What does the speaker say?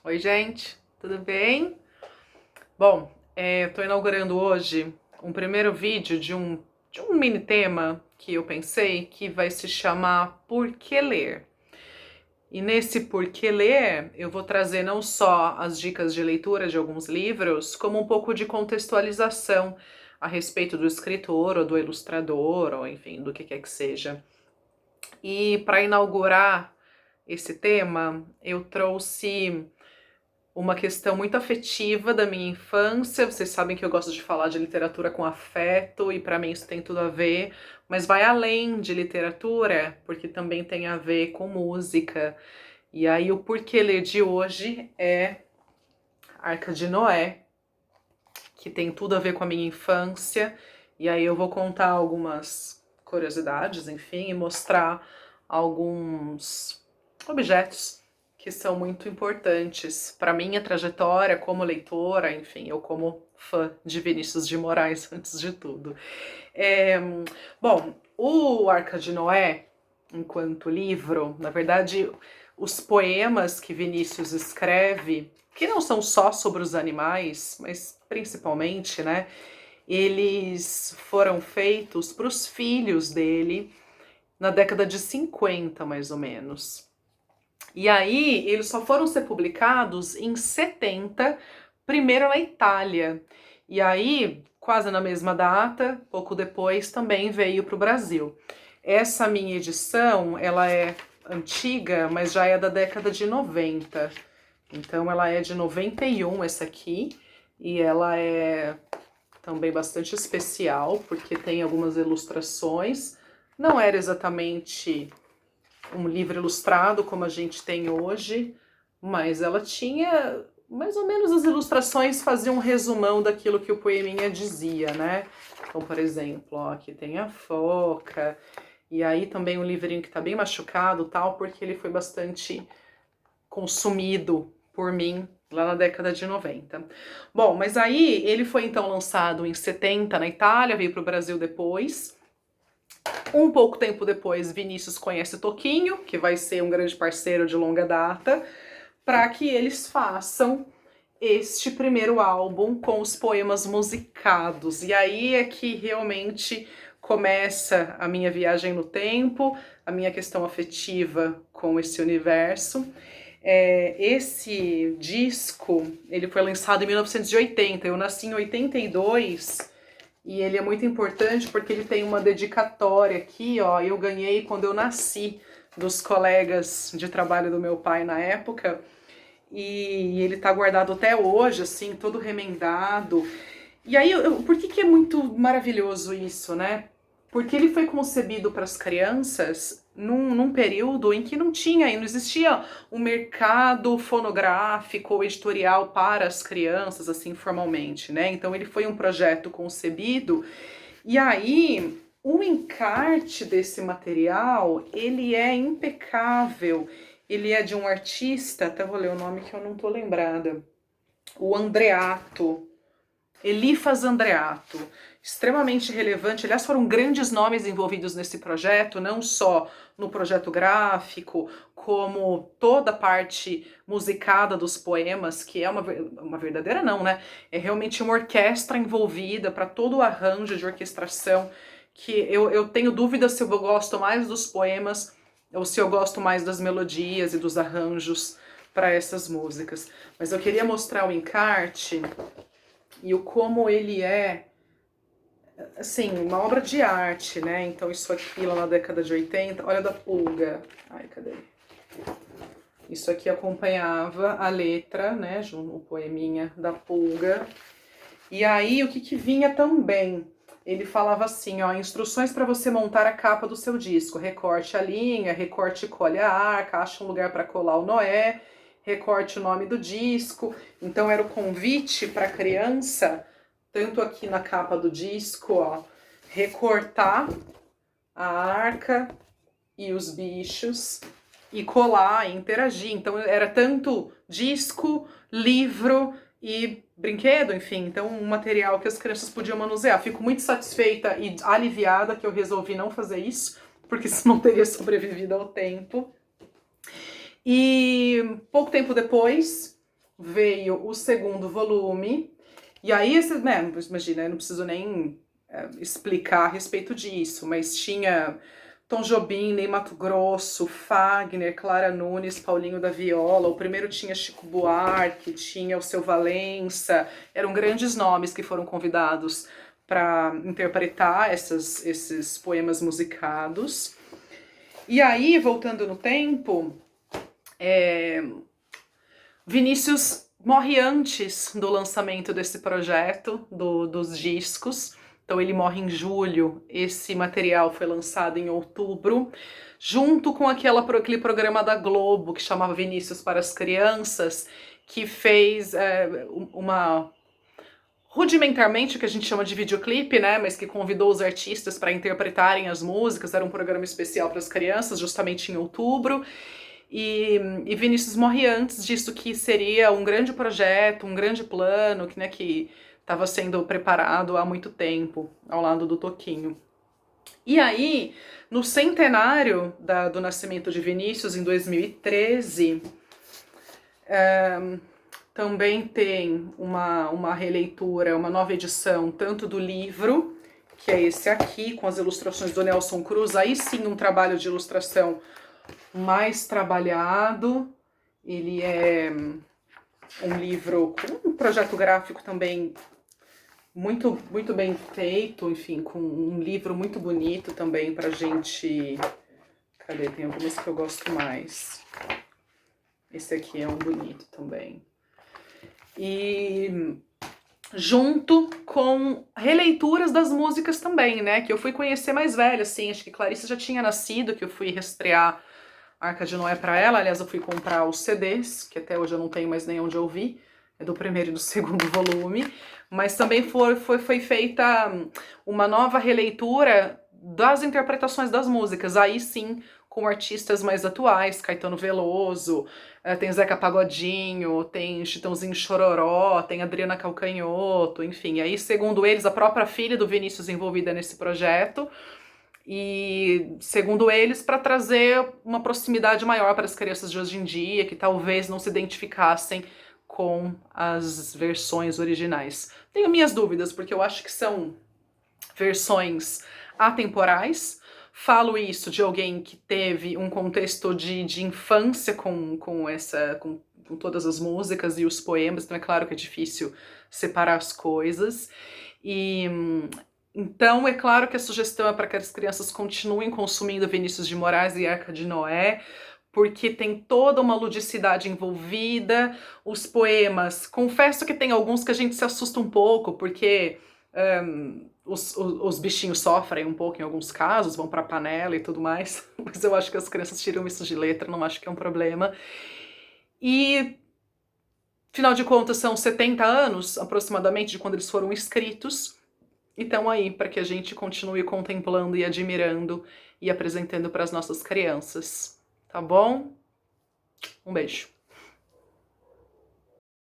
Oi, gente, tudo bem? Bom, eu tô inaugurando hoje um primeiro vídeo de um mini tema que eu pensei que vai se chamar Por que Ler? E nesse Por que Ler, eu vou trazer não só as dicas de leitura de alguns livros, como um pouco de contextualização a respeito do escritor ou do ilustrador, ou enfim, do que quer que seja. E para inaugurar esse tema, eu trouxe uma questão muito afetiva da minha infância. Vocês sabem que eu gosto de falar de literatura com afeto e para mim isso tem tudo a ver, mas vai além de literatura, porque também tem a ver com música. E aí o porquê ler de hoje é Arca de Noé, que tem tudo a ver com a minha infância. E aí eu vou contar algumas curiosidades, enfim, e mostrar alguns objetos que são muito importantes para minha trajetória como leitora, enfim, eu como fã de Vinícius de Moraes, antes de tudo. É, bom, o Arca de Noé, enquanto livro, na verdade, os poemas que Vinícius escreve, que não são só sobre os animais, mas principalmente, né, eles foram feitos para os filhos dele na década de 50, mais ou menos. E aí, eles só foram ser publicados em 70, primeiro na Itália. E aí, quase na mesma data, pouco depois, também veio para o Brasil. Essa minha edição, ela é antiga, mas já é da década de 90. Então, ela é de 91, essa aqui, e ela é também bastante especial, porque tem algumas ilustrações. Não era exatamente um livro ilustrado como a gente tem hoje, mas ela tinha mais ou menos as ilustrações faziam um resumão daquilo que o poeminha dizia, né? Então, por exemplo, ó, aqui tem a foca, e aí também um livrinho que tá bem machucado, tal, porque ele foi bastante consumido por mim lá na década de 90. Bom, mas aí ele foi então lançado em 70 na Itália, veio para o Brasil depois. Um pouco tempo depois, Vinícius conhece Toquinho, que vai ser um grande parceiro de longa data, para que eles façam este primeiro álbum com os poemas musicados. E aí é que realmente começa a minha viagem no tempo, a minha questão afetiva com esse universo. Esse disco, ele foi lançado em 1980, eu nasci em 82, e ele é muito importante porque ele tem uma dedicatória aqui, ó, eu ganhei quando eu nasci, dos colegas de trabalho do meu pai na época, e ele tá guardado até hoje, assim, todo remendado. E aí, por que é muito maravilhoso isso, né? Porque ele foi concebido para as crianças num período em que não existia um mercado fonográfico ou editorial para as crianças, assim, formalmente, né? Então ele foi um projeto concebido, e aí o encarte desse material, ele é impecável, ele é de um artista, até vou ler o nome que eu não tô lembrada, o Andreato, Elifas Andreato, extremamente relevante. Aliás, foram grandes nomes envolvidos nesse projeto, não só no projeto gráfico, como toda a parte musicada dos poemas, que é uma verdadeira não, né? É realmente uma orquestra envolvida para todo o arranjo de orquestração, que eu tenho dúvida se eu gosto mais dos poemas ou se eu gosto mais das melodias e dos arranjos para essas músicas. Mas eu queria mostrar o encarte e o como ele é, assim, uma obra de arte, né? Então isso aqui lá na década de 80, olha da pulga. Ai, cadê? Isso aqui acompanhava a letra, né? O poeminha da pulga. E aí o que vinha também? Ele falava assim, ó, instruções para você montar a capa do seu disco. Recorte a linha, recorte e colhe a arca, acha um lugar para colar o Noé, recorte o nome do disco. Então era o convite para a criança, tanto aqui na capa do disco, ó, recortar a arca e os bichos e colar e interagir. Então era tanto disco, livro e brinquedo, enfim, então um material que as crianças podiam manusear. Fico muito satisfeita e aliviada que eu resolvi não fazer isso, porque senão teria sobrevivido ao tempo. E pouco tempo depois, veio o segundo volume, e aí, imagina, eu não preciso nem explicar a respeito disso, mas tinha Tom Jobim, Ney Matogrosso, Fagner, Clara Nunes, Paulinho da Viola. O primeiro tinha Chico Buarque, tinha o Seu Valença. Eram grandes nomes que foram convidados para interpretar esses poemas musicados. E aí, voltando no tempo, Vinícius morre antes do lançamento desse projeto, dos discos. Então ele morre em julho, esse material foi lançado em outubro, junto com aquele programa da Globo que chamava Vinícius para as Crianças, que fez rudimentarmente o que a gente chama de videoclipe, né, mas que convidou os artistas para interpretarem as músicas. Era um programa especial para as crianças, justamente em outubro. E Vinícius morre antes disso, que seria um grande projeto, um grande plano, que estava sendo preparado há muito tempo, ao lado do Toquinho. E aí, no centenário do nascimento de Vinícius, em 2013, também tem uma releitura, uma nova edição, tanto do livro, que é esse aqui, com as ilustrações do Nelson Cruz, aí sim um trabalho de ilustração mais trabalhado. Ele é um livro com um projeto gráfico também muito, muito bem feito, enfim, com um livro muito bonito também pra gente... Cadê? Tem algumas que eu gosto mais. Esse aqui é um bonito também. E junto com releituras das músicas também, né? Que eu fui conhecer mais velha, assim. Acho que Clarice já tinha nascido, que eu fui reestrear Arca de Noé pra ela. Aliás, eu fui comprar os CDs, que até hoje eu não tenho mais nem onde ouvir. É do primeiro e do segundo volume. Mas também foi feita uma nova releitura das interpretações das músicas. Aí sim, com artistas mais atuais, Caetano Veloso, tem Zeca Pagodinho, tem Chitãozinho Chororó, tem Adriana Calcanhoto, enfim. Aí, segundo eles, a própria filha do Vinícius envolvida nesse projeto. E, segundo eles, para trazer uma proximidade maior para as crianças de hoje em dia, que talvez não se identificassem com as versões originais. Tenho minhas dúvidas, porque eu acho que são versões atemporais. Falo isso de alguém que teve um contexto de infância com todas as músicas e os poemas, então é claro que é difícil separar as coisas. E então é claro que a sugestão é para que as crianças continuem consumindo Vinícius de Moraes e Arca de Noé, porque tem toda uma ludicidade envolvida. Os poemas, confesso que tem alguns que a gente se assusta um pouco, porque os bichinhos sofrem um pouco em alguns casos, vão pra panela e tudo mais, mas eu acho que as crianças tiram isso de letra, não acho que é um problema. E, afinal de contas, são 70 anos, aproximadamente, de quando eles foram escritos. Então aí, para que a gente continue contemplando e admirando e apresentando para as nossas crianças. Tá bom? Um beijo.